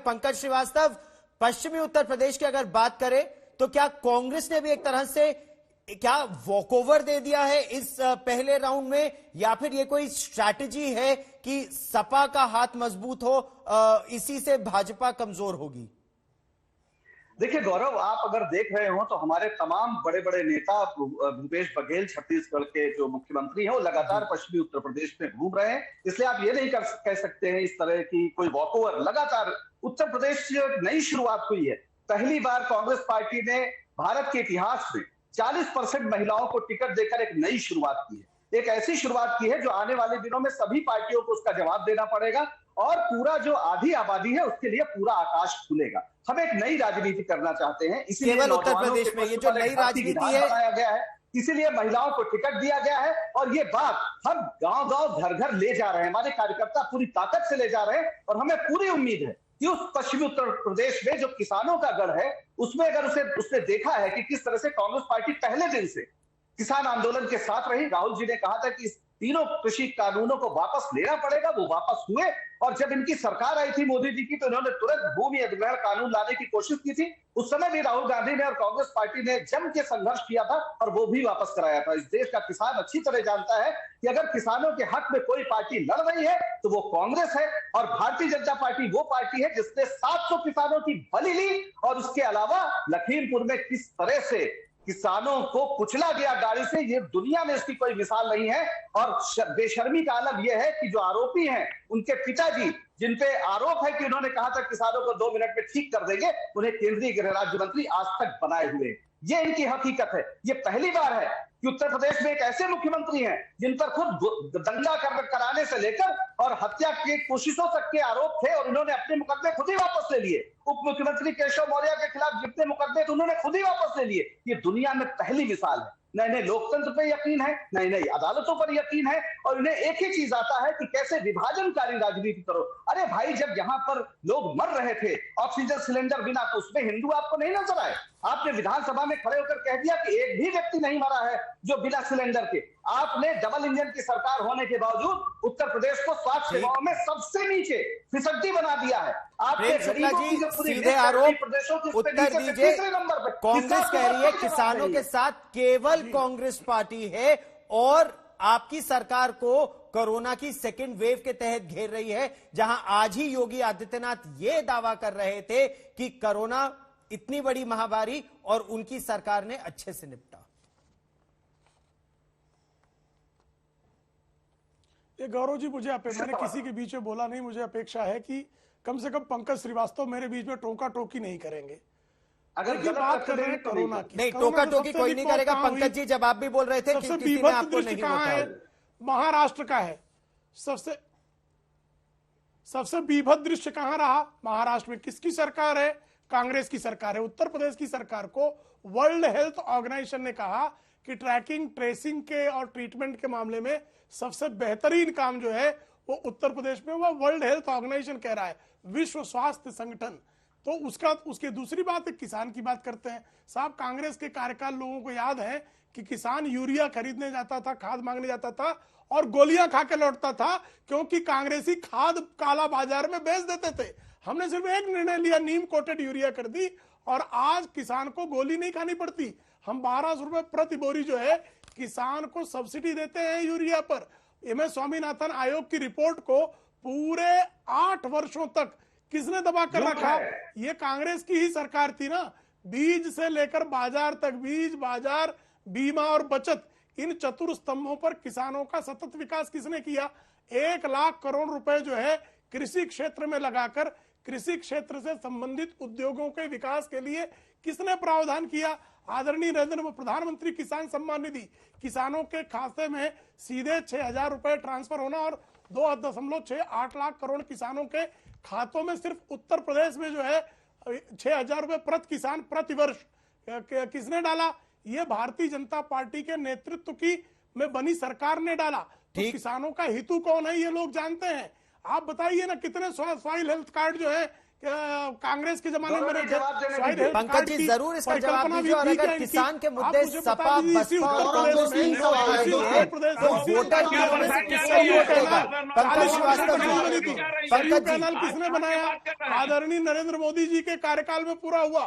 पंकज श्रीवास्तव, पश्चिमी उत्तर प्रदेश की अगर बात करें तो क्या कांग्रेस ने भी एक तरह से क्या वॉकओवर दे दिया है इस पहले राउंड में, या फिर ये कोई स्ट्रैटेजी है कि सपा का हाथ मजबूत हो, इसी से भाजपा कमजोर होगी? देखिए गौरव, आप अगर देख रहे हो तो हमारे तमाम बड़े बड़े नेता, भूपेश बघेल छत्तीसगढ़ के जो मुख्यमंत्री हैं, वो लगातार पश्चिमी उत्तर प्रदेश में घूम रहे हैं। इसलिए आप ये नहीं कह सकते हैं इस तरह की कोई वॉकओवर। लगातार उत्तर प्रदेश नई शुरुआत हुई है। पहली बार कांग्रेस पार्टी ने भारत के इतिहास में 40% महिलाओं को टिकट देकर एक नई शुरुआत की है। एक ऐसी शुरुआत की है जो आने वाले दिनों में सभी पार्टियों को उसका जवाब देना पड़ेगा और पूरा जो आधी आबादी है उसके लिए पूरा आकाश खुलेगा। हम एक नई राजनीति करना चाहते हैं, इसीलिए केवल उत्तर प्रदेश में ये जो नई राजनीति है बनाया गया है, इसीलिए महिलाओं को टिकट दिया गया है। और ये बात हम गांव गांव घर घर ले जा रहे हैं, हमारे कार्यकर्ता पूरी ताकत से ले जा रहे हैं। और हमें पूरी उम्मीद है कि उस पश्चिमी उत्तर प्रदेश में जो किसानों का गढ़ है, उसमें अगर उसने देखा है कि किस तरह से कांग्रेस पार्टी पहले दिन से किसान आंदोलन के साथ रही। राहुल जी ने कहा था कि इस तीनों कृषि कानूनों को वापस लेना पड़ेगा, वो वापस हुए। और जब इनकी सरकार आई थी मोदी जी की, तो इन्होंने तुरंत भूमि अधिग्रहण कानून लाने की कोशिश की थी। उस समय भी राहुल गांधी ने और कांग्रेस पार्टी ने जम के संघर्ष किया था और वो भी वापस कराया था। इस देश का किसान अच्छी तरह जानता है कि अगर किसानों के हक में कोई पार्टी लड़ रही है तो वो कांग्रेस है। और भारतीय जनता पार्टी वो पार्टी है जिसने 700 किसानों की बलि ली। और उसके अलावा लखीमपुर में किस तरह से किसानों को कुचला गया गाड़ी से, ये दुनिया में इसकी कोई मिसाल नहीं है। और बेशर्मी का आलम यह है कि जो आरोपी हैं, उनके पिताजी, जिन पे आरोप है कि उन्होंने कहा था किसानों को 2 मिनट में ठीक कर देंगे, उन्हें केंद्रीय गृह राज्य मंत्री आज तक बनाए हुए। ये इनकी हकीकत है। ये पहली बार है कि उत्तर प्रदेश में एक ऐसे मुख्यमंत्री हैं जिन पर खुद दंगा कराने से लेकर और हत्या की कोशिशों तक के आरोप थे और उन्होंने अपने मुकदमे खुद ही वापस ले लिए। उप मुख्यमंत्री केशव मौर्य के खिलाफ जितने मुकदमे थे उन्होंने खुद ही वापस ले लिए। ये दुनिया में पहली मिसाल है। न इन्हें लोकतंत्र पर यकीन है, न इन्हें अदालतों पर यकीन है, और इन्हें एक ही चीज आता है कि कैसे विभाजनकारी राजनीति करो। अरे भाई, जब यहाँ पर लोग मर रहे थे ऑक्सीजन सिलेंडर बिना, तो उसमें हिंदू आपको नहीं नजर आए? आपने विधानसभा में खड़े होकर कह दिया कि एक भी व्यक्ति नहीं मरा है जो बिना सिलेंडर के। आपने डबल इंजन की सरकार होने के बावजूद उत्तर प्रदेश को स्वास्थ्य सेवाओं में सबसे नीचे फिसड्डी बना दिया है। आपने सीधे आरोप उत्तर दीजिए। कांग्रेस कह रही है किसानों के साथ केवल कांग्रेस पार्टी है और आपकी सरकार को कोरोना की सेकेंड वेव के तहत घेर रही है, जहां आज ही योगी आदित्यनाथ ये दावा कर रहे थे कि कोरोना इतनी बड़ी महामारी और उनकी सरकार ने अच्छे से निपटा। ये गौरव जी, मैंने किसी के बीच में बोला नहीं, मुझे अपेक्षा है कि कम से कम पंकज श्रीवास्तव मेरे बीच में टोका टोकी नहीं करेंगे। अगर बात कर रहे हैं कोरोना की, नहीं, टोका टोकी कोई नहीं करेगा। पंकज जी, जब आप भी बोल रहे थे कि किसी ने आपको नहीं बताया, महाराष्ट्र का है। सबसे बीभत्स दृश्य कहां रहा? महाराष्ट्र में किसकी सरकार है? कांग्रेस की सरकार है। उत्तर प्रदेश की सरकार को वर्ल्ड हेल्थ ऑर्गेनाइजेशन ने कहा कि ट्रैकिंग, ट्रेसिंग के और ट्रीटमेंट के मामले में सबसे बेहतरीन काम जो है वो उत्तर प्रदेश में, वो वर्ल्ड हेल्थ ऑर्गेनाइजेशन कह रहा है, विश्व स्वास्थ्य संगठन। तो उसकी दूसरी बात है, किसान की बात करते हैं। साहब, कांग्रेस के कार्यकाल लोगों को याद है कि किसान यूरिया खरीदने जाता था, खाद मांगने जाता था और गोलियां खा के लौटता था, क्योंकि कांग्रेसी खाद काला बाजार में बेच देते थे। हमने सिर्फ एक निर्णय लिया, नीम कोटेड यूरिया कर दी और आज किसान को गोली नहीं खानी पड़ती। हम 1200 रुपए प्रति बोरी जो है किसान को सब्सिडी देते हैं यूरिया पर। एमएस स्वामीनाथन आयोग की रिपोर्ट को पूरे 8 वर्षों तक किसने दबा कर रखा? ये कांग्रेस की ही सरकार थी ना। बीज से लेकर बाजार तक, बीज, बाजार, बीमा और बचत, इन चतुर स्तंभों पर किसानों का सतत विकास किसने किया? 1 लाख करोड़ रुपए जो है कृषि क्षेत्र में लगाकर कृषि क्षेत्र से संबंधित उद्योगों के विकास के लिए किसने प्रावधान किया? आदरणीय नरेंद्र मोदी। प्रधानमंत्री किसान सम्मान निधि, किसानों के खाते में सीधे 6,000 रुपए ट्रांसफर होना और 2.68 लाख करोड़ किसानों के खातों में सिर्फ उत्तर प्रदेश में जो है 6,000 रुपए प्रति किसान प्रति वर्ष किसने डाला? ये भारतीय जनता पार्टी के नेतृत्व की में बनी सरकार ने डाला। तो किसानों का हितू कौन है ये लोग जानते हैं। आप बताइए ना, कितने सॉइल हेल्थ कार्ड जो है कांग्रेस के जमाने में जवाब देने शायद दीजिए। हेल्थ पंकज कार्ड जी, की जरूर इसका जवाब परिकल्पना भी दीजिए। और थी अगर क्या इनकी? किसान के आप मुद्दे मुझे सपा, बता दीजिए, इसी बसपा और उत्तर कांग्रेस प्रदेश नहीं उठाएगी में, है, उत्तर प्रदेश तो में वोटर की वजह से किसको वोट देगा? पंकज श्रीवास्तव जी, पंकज जी, पैनल किसने बनाया? आदरणीय नरेंद्र मोदी जी के कार्यकाल में पूरा हुआ।